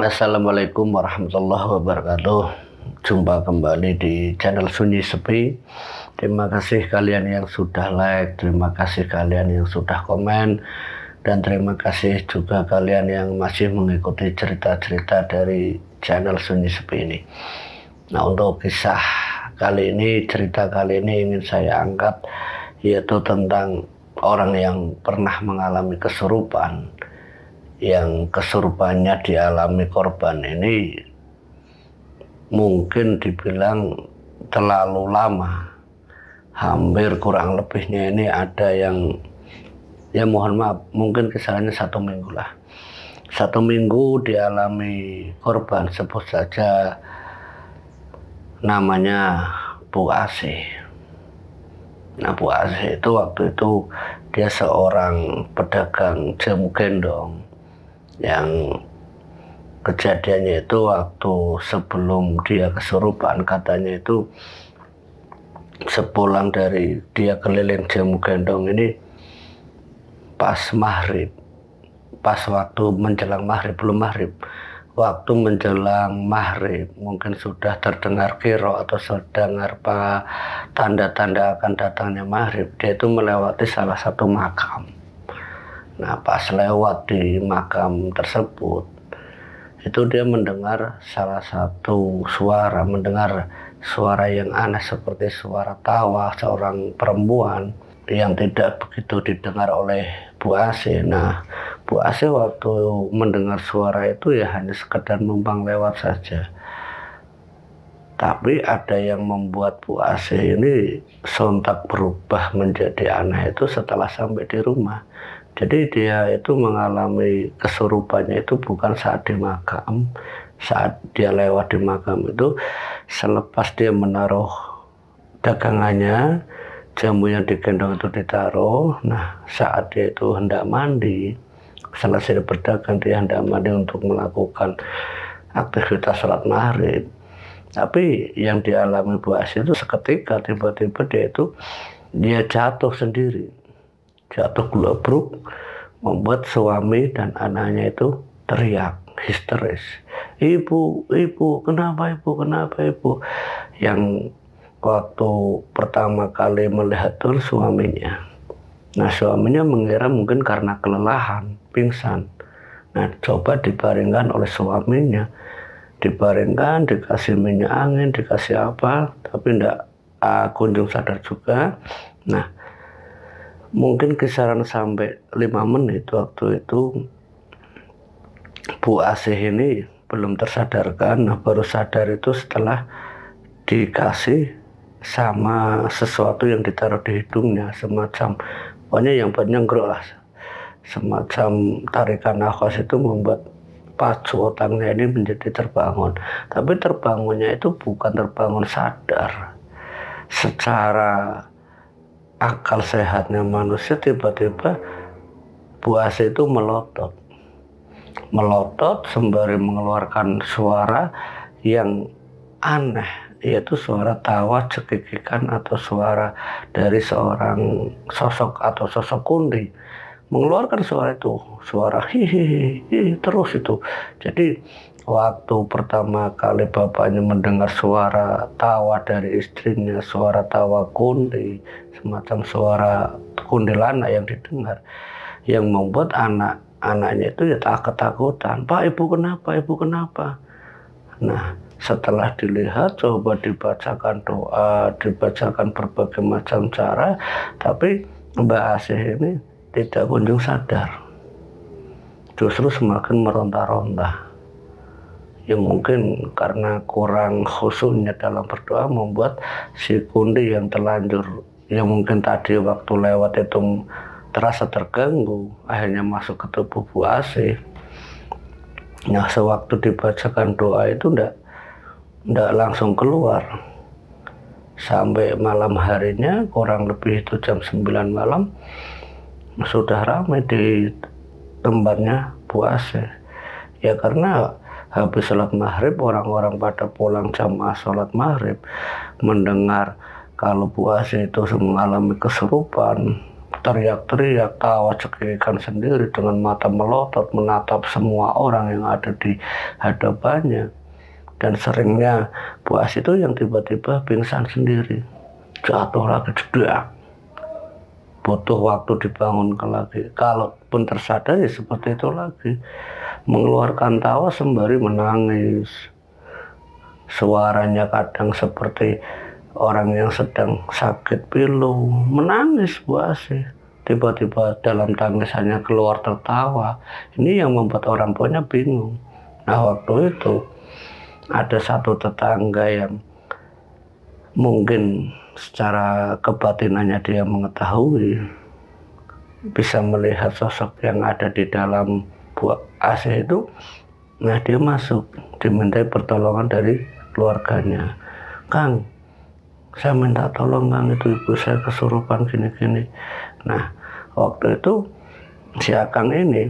Assalamualaikum warahmatullahi wabarakatuh. Jumpa kembali di channel Sunyi Sepi. Terima kasih kalian yang sudah like, terima kasih kalian yang sudah komen, dan terima kasih juga kalian yang masih mengikuti cerita-cerita dari channel Sunyi Sepi ini. Nah, untuk kisah kali ini, cerita kali ini ingin saya angkat, yaitu tentang orang yang pernah mengalami kesurupan. Yang kesurupannya dialami korban ini mungkin dibilang terlalu lama, hampir kurang lebihnya ini ada yang, ya mohon maaf, mungkin kisarannya 1 minggu lah. 1 minggu dialami korban, sebut saja namanya Bu Asih. Nah, Bu Asih itu waktu itu dia seorang pedagang jamu gendong, yang kejadiannya itu waktu sebelum dia kesurupan. Katanya itu sepulang dari dia keliling jamu gendong ini pas maghrib, pas waktu menjelang maghrib, belum maghrib, waktu menjelang maghrib mungkin sudah terdengar kiro atau terdengar tanda-tanda akan datangnya maghrib. Dia itu melewati salah satu makam. Nah, pas lewat di makam tersebut, itu dia mendengar salah satu suara, mendengar suara yang aneh seperti suara tawa seorang perempuan yang tidak begitu didengar oleh Bu Asih. Nah, Bu Asih waktu mendengar suara itu ya hanya sekedar numpang lewat saja. Tapi ada yang membuat Bu Asih ini sontak berubah menjadi aneh itu setelah sampai di rumah. Jadi dia itu mengalami kesurupannya itu bukan saat di makam, saat dia lewat di makam itu, selepas dia menaruh dagangannya, jamu yang digendong itu ditaruh. Nah, saat dia itu hendak mandi, selesai berdagang, dia hendak mandi untuk melakukan aktivitas sholat maghrib. Tapi yang dialami Bu Asih itu seketika tiba-tiba dia jatuh sendiri. Jatuh gelebruk, membuat suami dan anaknya itu teriak histeris, ibu, kenapa ibu? Yang waktu pertama kali melihat itu suaminya. Nah, suaminya mengira mungkin karena kelelahan, pingsan. Nah, coba dibaringkan oleh suaminya, dibaringkan, dikasih minyak angin, dikasih apa, tapi tidak kunjung sadar juga. Nah, mungkin kisaran sampai 5 menit waktu itu Bu Asih ini belum tersadarkan. Nah, baru sadar itu setelah dikasih sama sesuatu yang ditaruh di hidungnya, semacam, pokoknya yang nyenggrok lah, semacam tarikan nafas itu membuat pacu otaknya ini menjadi terbangun. Tapi terbangunnya itu bukan terbangun sadar. Secara akal sehatnya manusia, tiba-tiba Bu Asih itu melotot sembari mengeluarkan suara yang aneh, yaitu suara tawa cekikikan atau suara dari seorang sosok atau sosok kundi. Mengeluarkan suara itu, suara hihihi terus itu. Jadi waktu pertama kali bapaknya mendengar suara tawa dari istrinya, suara tawa kundi, semacam suara kuntilanak yang didengar, yang membuat anaknya itu ya ketakutan. Pak, ibu kenapa? Nah, setelah dilihat, coba dibacakan doa, dibacakan berbagai macam cara, tapi Mbak Asih ini tidak kunjung sadar, justru semakin meronta-ronta. Ya mungkin karena kurang khusyuknya dalam berdoa membuat si kundi yang terlanjur, yang mungkin tadi waktu lewat itu terasa terganggu, akhirnya masuk ke tubuh Bu Asih. Nah, sewaktu dibacakan doa itu ndak langsung keluar. Sampai malam harinya, kurang lebih itu jam 9 malam, sudah ramai di tempatnya Bu Asih. Ya karena habis sholat maghrib, orang-orang pada pulang jamaah sholat maghrib, mendengar kalau Bu Asih itu mengalami kesurupan, teriak-teriak, tawa cekikikan sendiri dengan mata melotot menatap semua orang yang ada di hadapannya. Dan seringnya Bu As itu yang tiba-tiba pingsan sendiri, jatuh lagi jedak, butuh waktu dibangunkan lagi. Kalaupun tersadar ya seperti itu lagi, mengeluarkan tawa sembari menangis. Suaranya kadang seperti orang yang sedang sakit pilu, menangis Bu As. Tiba-tiba dalam tangisannya keluar tertawa. Ini yang membuat orang tuanya bingung. Nah, waktu itu ada satu tetangga yang mungkin secara kebatinannya dia mengetahui, bisa melihat sosok yang ada di dalam Bu As itu. Nah, dia masuk, dimintai pertolongan dari keluarganya. Kang, saya minta tolong Kang, itu ibu saya kesurupan gini-gini. Nah, waktu itu si Akang ini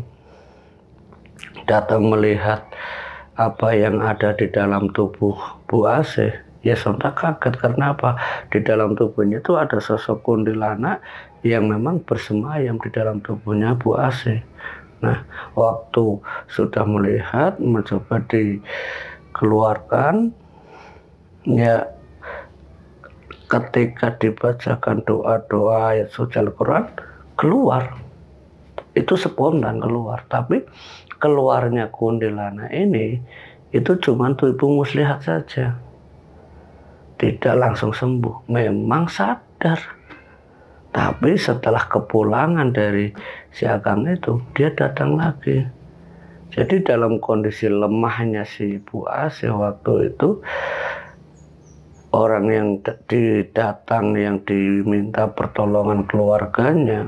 datang melihat apa yang ada di dalam tubuh Bu As. Ya sontak kaget, karena apa? Di dalam tubuhnya itu ada sosok kuntilanak yang memang bersemayam di dalam tubuhnya Bu As. Nah, waktu sudah melihat, mencoba dikeluarkan, ya ketika dibacakan doa-doa ayat suci Al-Quran, keluar. Itu spontan keluar. Tapi keluarnya kuntilanak ini itu cuma tubuh muslihat saja, tidak langsung sembuh. Memang sadar, tapi setelah kepulangan dari si Akang itu, dia datang lagi. Jadi dalam kondisi lemahnya si Bu As waktu itu, orang yang didatang, yang diminta pertolongan keluarganya,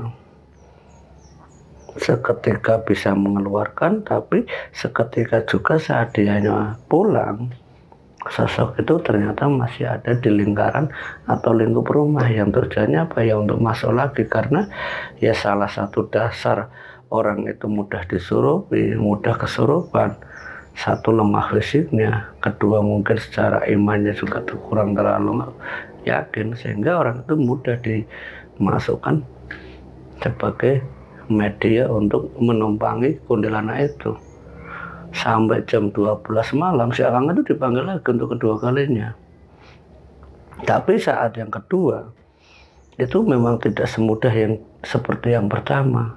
seketika bisa mengeluarkan, tapi seketika juga saat dia pulang, sosok itu ternyata masih ada di lingkaran atau lingkup rumah. Yang tujuannya apa ya? Untuk masuk lagi, karena ya salah satu dasar orang itu mudah disurupi, mudah kesurupan. Satu, lemah fisiknya, kedua mungkin secara imannya juga kurang terlalu yakin, sehingga orang itu mudah dimasukkan sebagai media untuk menumpangi kuntilanak itu. Sampai jam 12 malam si Akang itu dipanggil lagi untuk kedua kalinya. Tapi saat yang kedua itu memang tidak semudah yang seperti yang pertama.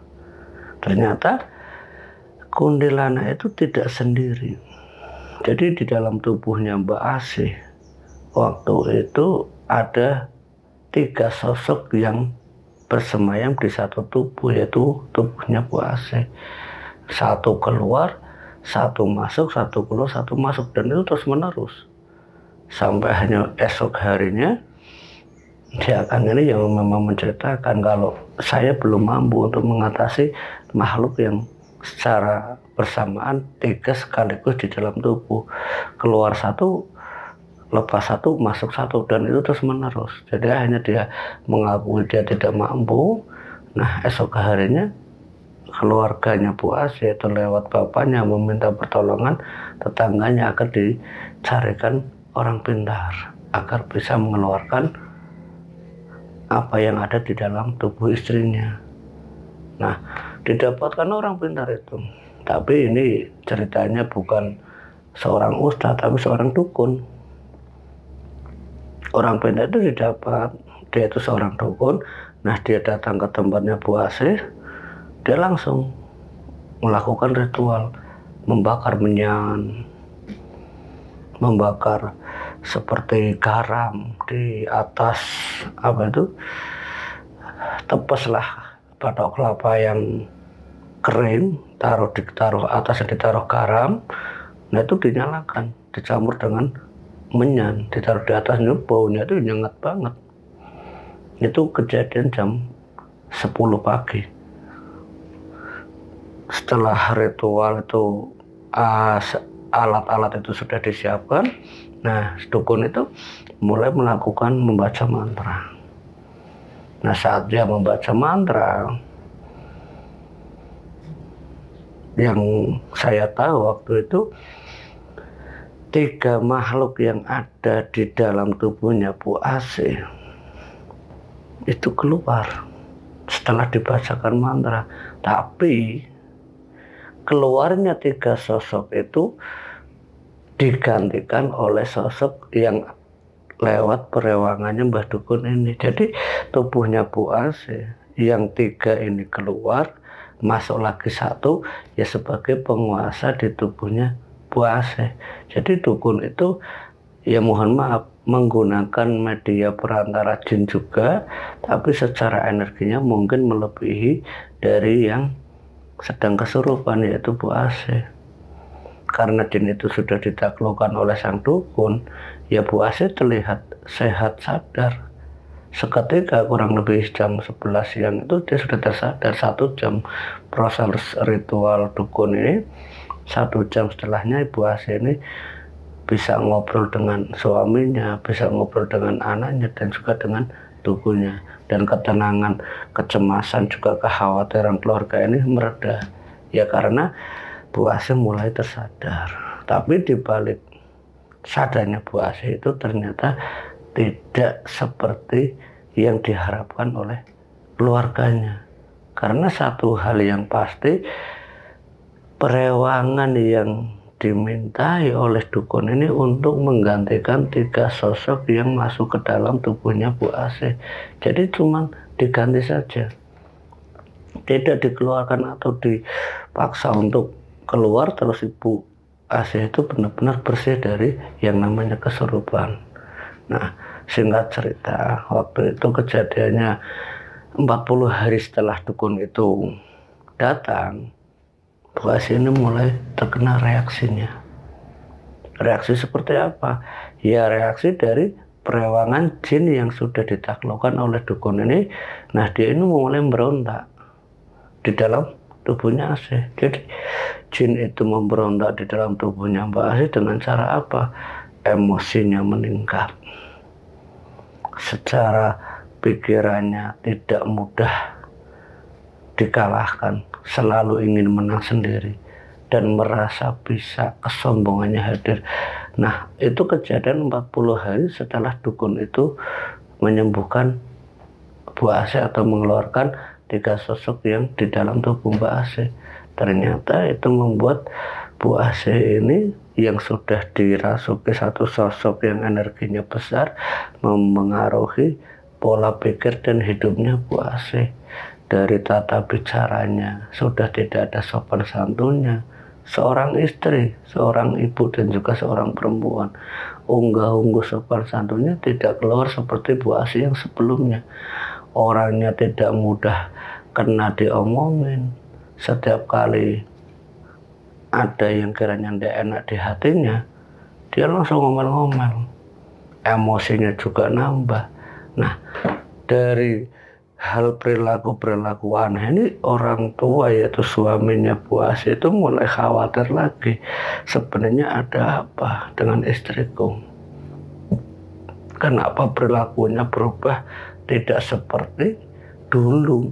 Ternyata kuntilanak itu tidak sendiri. Jadi di dalam tubuhnya Mbak Asih waktu itu ada 3 sosok yang bersemayam di satu tubuh, yaitu tubuhnya Bu Asih. Satu keluar, satu masuk, satu keluar, satu masuk, dan itu terus menerus sampai hanya esok harinya dia akan ini yang memang menceritakan kalau saya belum mampu untuk mengatasi makhluk yang secara bersamaan 3 sekaligus di dalam tubuh, keluar satu, lepas satu, masuk satu, dan itu terus menerus. Jadi akhirnya dia mengakui dia tidak mampu. Nah, esok harinya keluarganya Bu As, yaitu lewat bapaknya, meminta pertolongan tetangganya agar dicarikan orang pintar agar bisa mengeluarkan apa yang ada di dalam tubuh istrinya. Nah, didapatkan orang pintar itu. Tapi ini ceritanya bukan seorang ustadz, tapi seorang dukun. Orang pintar itu didapat, dia itu seorang dukun. Nah, dia datang ke tempatnya Bu Asih, dia langsung melakukan ritual membakar menyan, membakar seperti garam di atas apa itu, tepeslah batok kelapa yang kering, ditaruh atas, ditaruh garam. Nah, itu dinyalakan, dicampur dengan menyan, ditaruh di atasnya, baunya itu nyengat banget. Itu kejadian jam 10 pagi. Setelah ritual itu alat-alat itu sudah disiapkan, nah dukun itu mulai melakukan membaca mantra. Nah, saat dia membaca mantra, yang saya tahu waktu itu 3 makhluk yang ada di dalam tubuhnya Bu Asih itu keluar. setelah dibacakan mantra. Tapi keluarnya 3 sosok itu digantikan oleh sosok yang lewat perewangannya Mbah Dukun ini. Jadi tubuhnya Bu Asih yang 3 ini keluar, masuk lagi 1 ya sebagai penguasa di tubuhnya Bu Asih. Jadi dukun itu ya mohon maaf menggunakan media perantara jin juga, tapi secara energinya mungkin melebihi dari yang sedang kesurupan, yaitu Bu Asih. Karena jin itu sudah ditaklukkan oleh sang dukun, ya Bu Asih terlihat sehat sadar. Seketika kurang lebih jam 11 siang itu dia sudah tersadar. 1 jam proses ritual dukun ini, 1 jam setelahnya Ibu Asih ini bisa ngobrol dengan suaminya, bisa ngobrol dengan anaknya, dan juga dengan dukunnya. Dan ketenangan, kecemasan, juga kekhawatiran keluarga ini mereda. Ya karena Bu Asih mulai tersadar. Tapi di balik sadarnya Bu Asih itu ternyata tidak seperti yang diharapkan oleh keluarganya. Karena satu hal yang pasti, perewangan yang dimintai oleh dukun ini untuk menggantikan 3 sosok yang masuk ke dalam tubuhnya Bu Asih. Jadi cuma diganti saja, tidak dikeluarkan atau dipaksa untuk keluar. Terus Ibu Asih itu benar-benar bersih dari yang namanya kesurupan. Nah, singkat cerita, waktu itu kejadiannya 40 hari setelah dukun itu datang, Bu Asih ini mulai terkena reaksinya. Reaksi seperti apa? Ya reaksi dari perewangan jin yang sudah ditaklukkan oleh dukun ini. Nah dia ini mulai berontak di dalam tubuhnya Asih. Jadi jin itu memberontak di dalam tubuhnya Mbak Asih dengan cara apa? Emosinya meningkat. Secara pikirannya tidak mudah dikalahkan, selalu ingin menang sendiri dan merasa bisa, kesombongannya hadir. Nah itu kejadian 40 hari setelah dukun itu menyembuhkan Bu Asih atau mengeluarkan 3 sosok yang di dalam tubuh Mbak Asih. Ternyata itu membuat Bu Asih ini yang sudah dirasuki 1 sosok yang energinya besar mempengaruhi pola pikir dan hidupnya Bu Asih. Dari tata bicaranya sudah tidak ada sopan santunnya. Seorang istri, seorang ibu, dan juga seorang perempuan, unggah-ungguh sopan santunnya tidak keluar seperti Bu Asih yang sebelumnya. Orangnya tidak mudah kena diomongin. Setiap kali ada yang kiranya tidak enak di hatinya, dia langsung ngomel-ngomel. Emosinya juga nambah. Nah, dari hal perilaku aneh ini, orang tua yaitu suaminya Bu Asih itu mulai khawatir lagi. Sebenarnya ada apa dengan istriku? Kenapa perilakunya berubah tidak seperti dulu?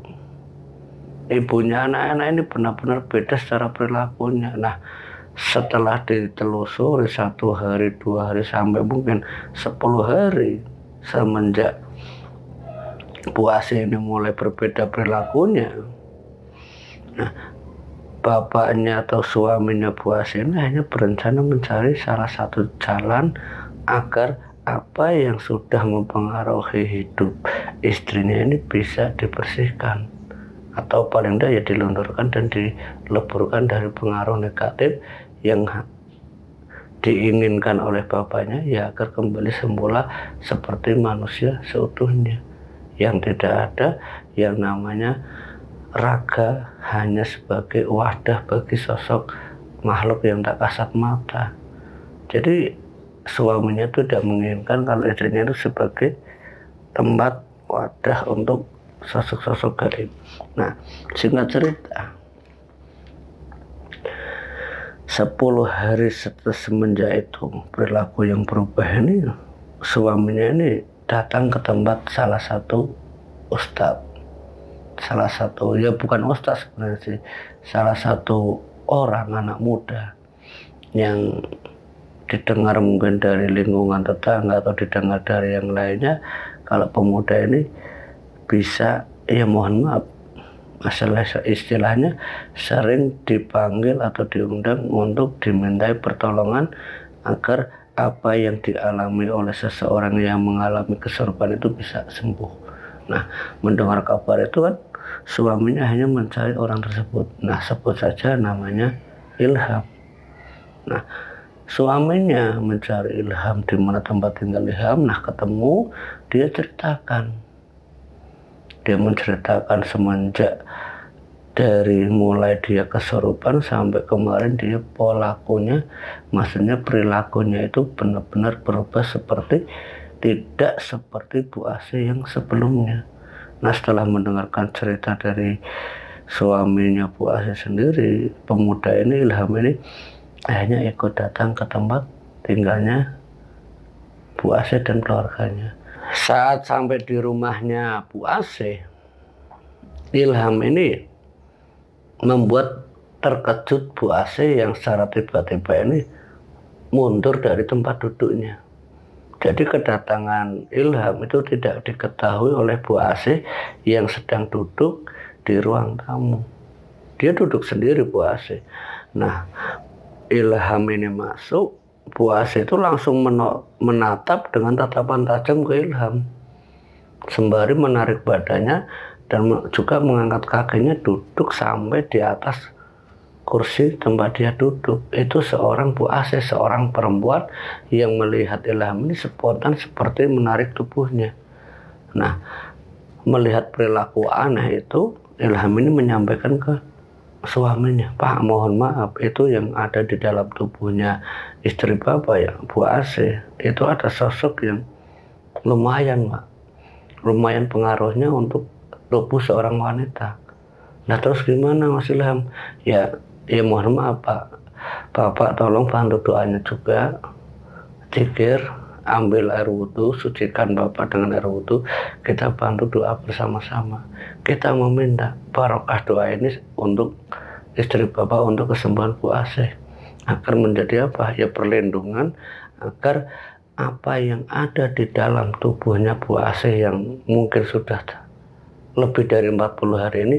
Ibunya anak-anak ini benar-benar beda secara perilakunya. Nah, setelah ditelusuri 1 hari, 2 hari, sampai mungkin 10 hari semenjak Bu Asih ini mulai berbeda perilakunya. Nah, bapaknya atau suaminya Bu Asih ini hanya berencana mencari salah satu jalan agar apa yang sudah mempengaruhi hidup istrinya ini bisa dibersihkan, atau paling tidak ya dilunturkan dan dileburkan dari pengaruh negatif yang diinginkan oleh bapaknya, ya agar kembali semula seperti manusia seutuhnya, yang tidak ada yang namanya raga hanya sebagai wadah bagi sosok makhluk yang tak kasat mata. Jadi suaminya itu tidak menginginkan kalau istrinya itu sebagai tempat wadah untuk sosok-sosok gaib. Nah, singkat cerita, 10 hari setelah semenjak itu perilaku yang berubah ini, suaminya ini datang ke tempat salah satu ustadz, salah satu, ya bukan ustadz sebenarnya sih, salah satu orang anak muda yang didengar mungkin dari lingkungan tetangga atau didengar dari yang lainnya, kalau pemuda ini bisa ya mohon maaf, masalah istilahnya sering dipanggil atau diundang untuk dimintai pertolongan agar apa yang dialami oleh seseorang yang mengalami kesurupan itu bisa sembuh. Nah, mendengar kabar itu kan suaminya hanya mencari orang tersebut. Nah, sebut saja namanya Ilham. Nah, suaminya mencari Ilham di mana tempat tinggal Ilham. Nah, ketemu, dia ceritakan. Dia menceritakan semenjak dari mulai dia kesurupan sampai kemarin dia pelakunya, maksudnya perilakunya itu benar-benar berubah seperti tidak seperti Bu Asih yang sebelumnya. Nah, setelah mendengarkan cerita dari suaminya Bu Asih sendiri, pemuda ini, Ilham ini akhirnya ikut datang ke tempat tinggalnya Bu Asih dan keluarganya. Saat sampai di rumahnya Bu Asih, Ilham ini membuat terkejut Bu Asih yang secara tiba-tiba ini mundur dari tempat duduknya. Jadi kedatangan Ilham itu tidak diketahui oleh Bu Asih yang sedang duduk di ruang tamu. Dia duduk sendiri Bu Asih. Nah, Ilham ini masuk, Bu Asih itu langsung menatap dengan tatapan tajam ke Ilham, sembari menarik badannya dan juga mengangkat kakinya duduk sampai di atas kursi tempat dia duduk. Itu seorang Bu Asih, seorang perempuan yang melihat Ilham ini spontan seperti menarik tubuhnya. Nah, melihat perilaku aneh itu, Ilham ini menyampaikan ke suaminya, "Pak, mohon maaf, itu yang ada di dalam tubuhnya istri Bapak ya, Bu Asih, itu ada sosok yang lumayan, Pak. Lumayan pengaruhnya untuk tubuh seorang wanita." Nah, terus gimana Mas Ilham? Ya mohon maaf Pak, Bapak tolong bantu doanya juga. Zikir, ambil air wudhu, sucikan Bapak dengan air wudhu, kita bantu doa bersama-sama. Kita meminta barokah doa ini untuk istri Bapak, untuk kesembuhan Bu Asih, agar menjadi apa? Ya perlindungan, agar apa yang ada di dalam tubuhnya Bu Asih yang mungkin sudah lebih dari 40 hari ini,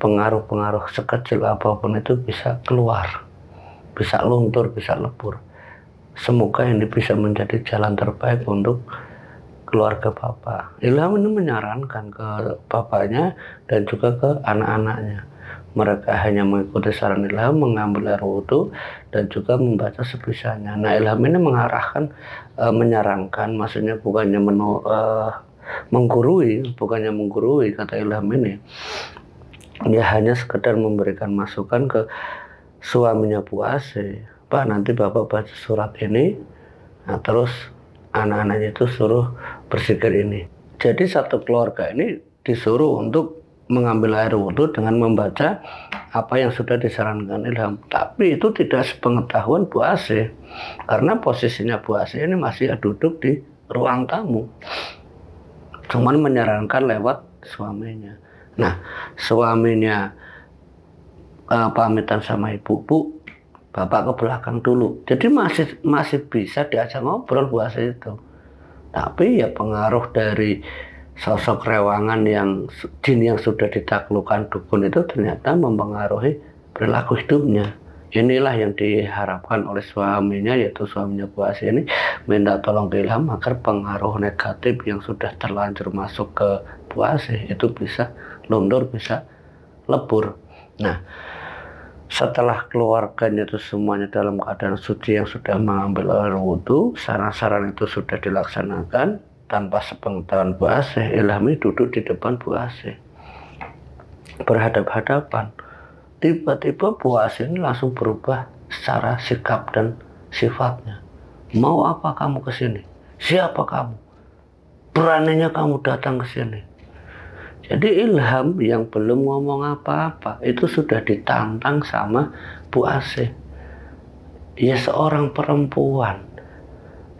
pengaruh-pengaruh sekecil apapun itu bisa keluar, bisa luntur, bisa lebur. Semoga ini bisa menjadi jalan terbaik untuk keluarga Bapak. Ilham ini menyarankan ke bapaknya dan juga ke anak-anaknya. Mereka hanya mengikuti saran Ilham, mengambil air wudhu dan juga membaca sebisanya. Nah, Ilham ini mengarahkan, menyarankan, maksudnya bukannya menggurui, kata Ilham ini. Dia hanya sekedar memberikan masukan ke suaminya Bu Asih, "Pak, nanti Bapak baca surat ini, nah terus anak-anaknya itu suruh berzikir ini." Jadi satu keluarga ini disuruh untuk mengambil air wudhu dengan membaca apa yang sudah disarankan Ilham. Tapi itu tidak sepengetahuan Bu Asih, karena posisinya Bu Asih ini masih duduk di ruang tamu, cuman menyarankan lewat suaminya. Nah, suaminya pamitan sama ibu, "Bu, Bapak ke belakang dulu." Jadi masih bisa diajak ngobrol Bu Asih itu. Tapi ya pengaruh dari sosok rewangan yang jin yang sudah ditaklukkan dukun itu ternyata mempengaruhi perilaku hidupnya. Inilah yang diharapkan oleh suaminya, yaitu suaminya Bu Asih ini minta tolong ke Ilham agar pengaruh negatif yang sudah terlanjur masuk ke Bu Asih itu bisa luntur, bisa lebur. Nah, setelah keluarganya itu semuanya dalam keadaan suci yang sudah mengambil air wudhu, saran-saran itu sudah dilaksanakan tanpa sepengetahuan Bu Asih. Ilham duduk di depan Bu Asih, berhadap-hadapan. Tiba-tiba Bu Asih ini langsung berubah secara sikap dan sifatnya. "Mau apa kamu ke sini? Siapa kamu? Beraninya kamu datang ke sini?" Jadi Ilham yang belum ngomong apa-apa itu sudah ditantang sama Bu Asih. Ya seorang perempuan,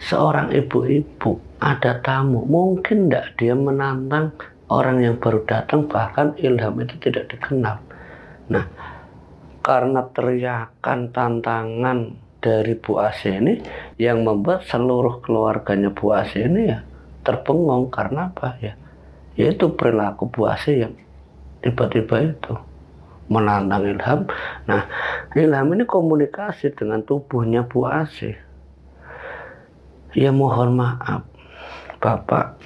seorang ibu-ibu, ada tamu, mungkin tidak dia menantang orang yang baru datang, bahkan Ilham itu tidak dikenal. Nah, karena teriakan tantangan dari Bu Asih ini yang membuat seluruh keluarganya Bu Asih ini ya terbengong. Karena apa ya? Yaitu perilaku Bu Asih yang tiba-tiba itu menantang Ilham. Nah, Ilham ini komunikasi dengan tubuhnya Bu Asih. Ya mohon maaf Bapak,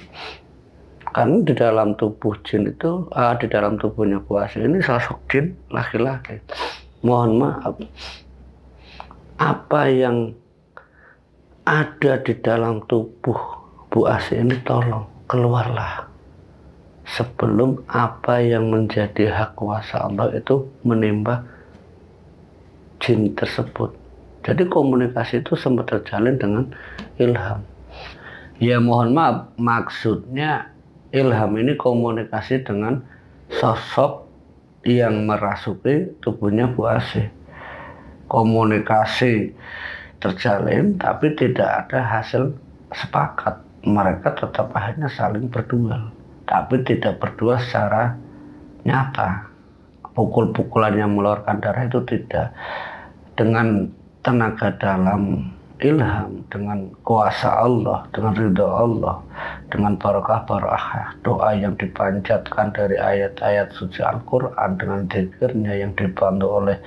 kan di dalam tubuh jin itu, di dalam tubuhnya Bu Asih ini sosok jin laki-laki. Mohon maaf, apa yang ada di dalam tubuh Bu Asih ini tolong keluarlah sebelum apa yang menjadi hak kuasa Allah itu menimpa jin tersebut. Jadi komunikasi itu sempat terjalin dengan Ilham. Ya mohon maaf, maksudnya Ilham ini komunikasi dengan sosok yang merasuki tubuhnya Bu Asih. Komunikasi terjalin tapi tidak ada hasil sepakat. Mereka tetap akhirnya saling berduel, tapi tidak berdua secara nyata. Pukul-pukulan yang mengeluarkan darah itu tidak. Dengan tenaga dalam Ilham, dengan kuasa Allah, dengan ridha Allah, dengan barakah doa yang dipanjatkan dari ayat-ayat suci Al-Quran, dengan zikirnya yang dibantu oleh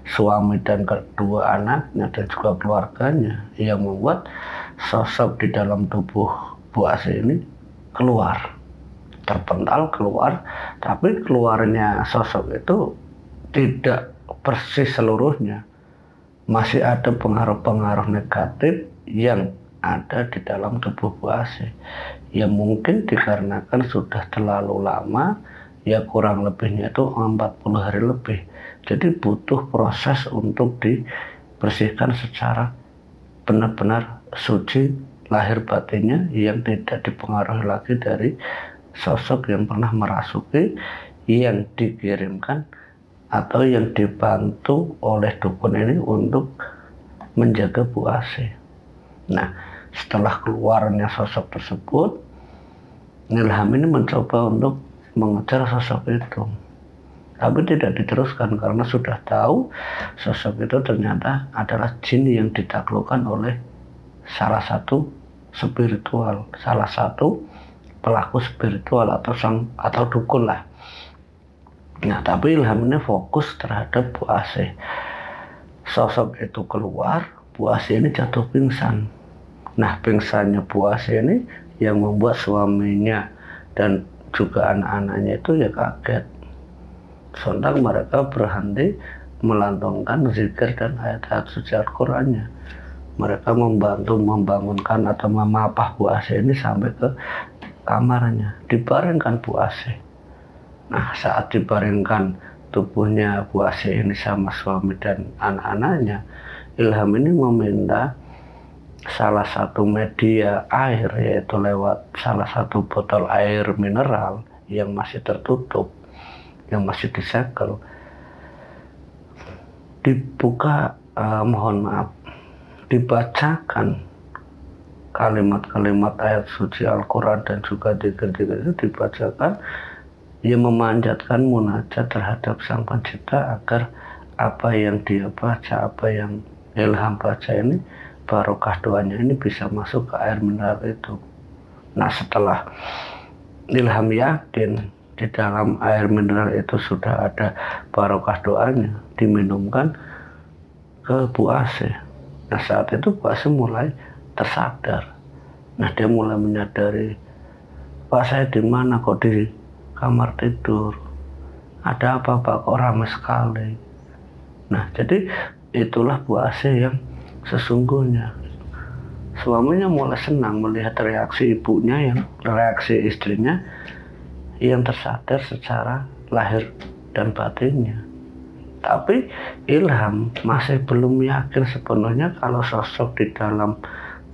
suami dan kedua anaknya dan juga keluarganya, yang membuat sosok di dalam tubuh Bu Asih ini keluar, terpental keluar. Tapi keluarnya sosok itu tidak persis seluruhnya, masih ada pengaruh-pengaruh negatif yang ada di dalam tubuh Bu Asih, yang mungkin dikarenakan sudah terlalu lama, ya kurang lebihnya itu 40 hari lebih. Jadi butuh proses untuk dibersihkan secara benar-benar suci lahir batinnya, yang tidak dipengaruhi lagi dari sosok yang pernah merasuki, yang dikirimkan atau yang dibantu oleh dukun ini untuk menjaga Bu Asih. Nah, setelah keluarnya sosok tersebut, Ilham ini mencoba untuk mengejar sosok itu, tapi tidak diteruskan karena sudah tahu sosok itu ternyata adalah jin yang ditaklukkan oleh salah satu spiritual, salah satu pelaku spiritual atau dukun lah. Nah, tapi Ilham ini fokus terhadap Bu Asih. Sosok itu keluar, Bu Asih ini jatuh pingsan. Nah, pingsannya Bu Asih ini yang membuat suaminya dan juga anak-anaknya itu ya kaget. Sontak mereka berhenti melantungkan zikir dan ayat-ayat suci Al-Qur'annya. Mereka membantu membangunkan atau memapah Bu Asih ini sampai ke kamarnya, dibaringkan Bu Asih. Nah, saat dibaringkan tubuhnya Bu Asih ini sama suami dan anak-anaknya, Ilham ini meminta salah satu media air, yaitu lewat salah satu botol air mineral yang masih tertutup, yang masih disegel, dibuka, mohon maaf, dibacakan kalimat-kalimat ayat suci Al-Quran dan juga zikir-zikir itu dibacakan, ia memanjatkan munajat terhadap Sang Pencipta agar apa yang dia baca, apa yang Ilham baca ini, barokah doanya ini bisa masuk ke air mineral itu. Nah, setelah Ilham yakin di dalam air mineral itu sudah ada barokah doanya, diminumkan ke Bu Asih. Nah, saat itu Bu Asih mulai tersadar. Nah, dia mulai menyadari, Pak, saya di mana kok di kamar tidur? Ada apa Pak, kok ramai sekali? Nah, jadi itulah Bu Asih yang sesungguhnya. Suaminya mulai senang melihat reaksi reaksi istrinya yang tersadar secara lahir dan batinnya. Tapi Ilham masih belum yakin sepenuhnya kalau sosok di dalam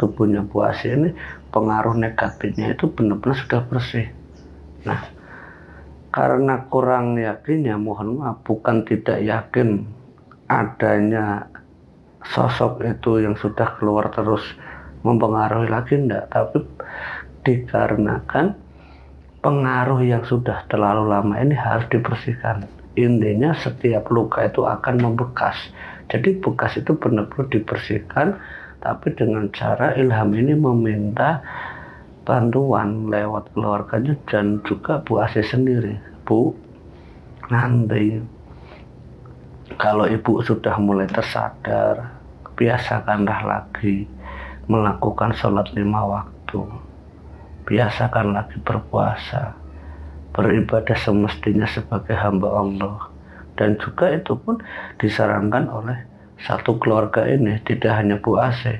tubuhnya Bu Asih ini pengaruh negatifnya itu benar-benar sudah bersih. Nah, karena kurang yakinnya, mohon maaf, bukan tidak yakin adanya sosok itu yang sudah keluar terus mempengaruhi lagi, enggak, tapi dikarenakan pengaruh yang sudah terlalu lama ini harus dibersihkan. Intinya setiap luka itu akan membekas, jadi bekas itu benar-benar dibersihkan. Tapi dengan cara Ilham ini meminta bantuan lewat keluarganya dan juga Bu Asih sendiri. Bu, Nanti kalau ibu sudah mulai tersadar, biasakanlah lagi melakukan sholat 5 waktu. Biasakan lagi berpuasa, beribadah semestinya sebagai hamba Allah. Dan juga itu pun disarankan oleh satu keluarga ini, tidak hanya Bu Asih.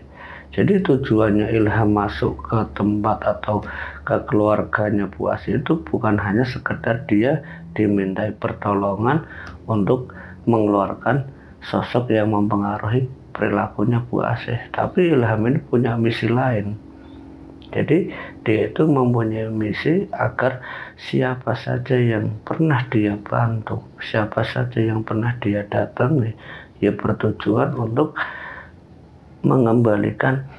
Jadi tujuannya Ilham masuk ke tempat atau ke keluarganya Bu Asih itu bukan hanya sekedar dia dimintai pertolongan untuk mengeluarkan sosok yang mempengaruhi perilakunya Bu Asih, tapi Ilham ini punya misi lain. Jadi dia itu mempunyai misi agar siapa saja yang pernah dia bantu, siapa saja yang pernah dia datangi, ya bertujuan untuk mengembalikan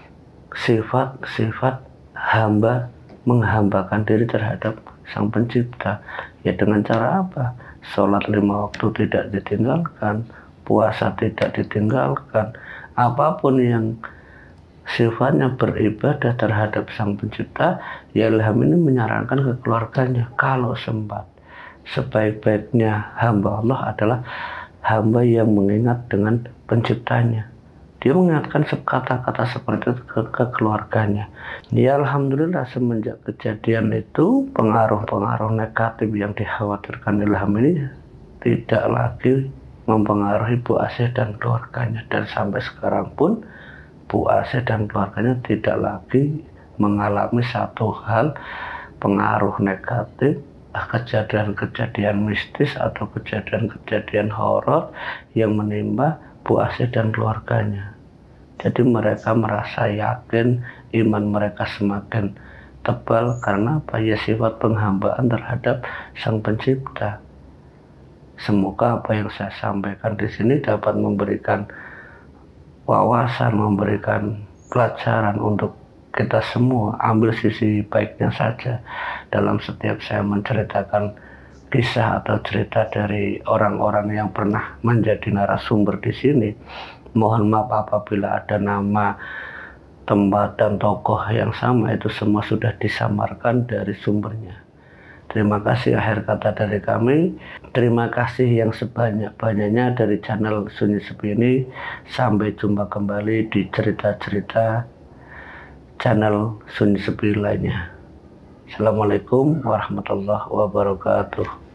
sifat-sifat hamba, menghambakan diri terhadap Sang Pencipta. Ya dengan cara apa? Sholat 5 waktu tidak ditinggalkan, puasa tidak ditinggalkan, apapun yang sifatnya beribadah terhadap Sang Pencipta, ya Ilham ini menyarankan ke keluarganya kalau sempat, sebaik-baiknya hamba Allah adalah hamba yang mengingat dengan Penciptanya. Dia mengingatkan kata-kata seperti itu ke keluarganya. Ya Alhamdulillah, semenjak kejadian itu pengaruh-pengaruh negatif yang dikhawatirkan Ilham ini tidak lagi mempengaruhi Bu Asih dan keluarganya, dan sampai sekarang pun Bu Asih dan keluarganya tidak lagi mengalami satu hal pengaruh negatif, kejadian-kejadian mistis atau kejadian-kejadian horor yang menimpa Bu Asih dan keluarganya. Jadi mereka merasa yakin, iman mereka semakin tebal karena apa? Ya sifat penghambaan terhadap Sang Pencipta. Semoga apa yang saya sampaikan di sini dapat memberikan wawasan, memberikan pelajaran untuk kita semua. Ambil sisi baiknya saja dalam setiap saya menceritakan kisah atau cerita dari orang-orang yang pernah menjadi narasumber di sini. Mohon maaf apabila ada nama, tempat, dan tokoh yang sama, itu semua sudah disamarkan dari sumbernya. Terima kasih, akhir kata dari kami. Terima kasih yang sebanyak-banyaknya dari channel Sunyi Sepi ini. Sampai jumpa kembali di cerita-cerita channel Sunyi Sepi lainnya. Assalamualaikum warahmatullahi wabarakatuh.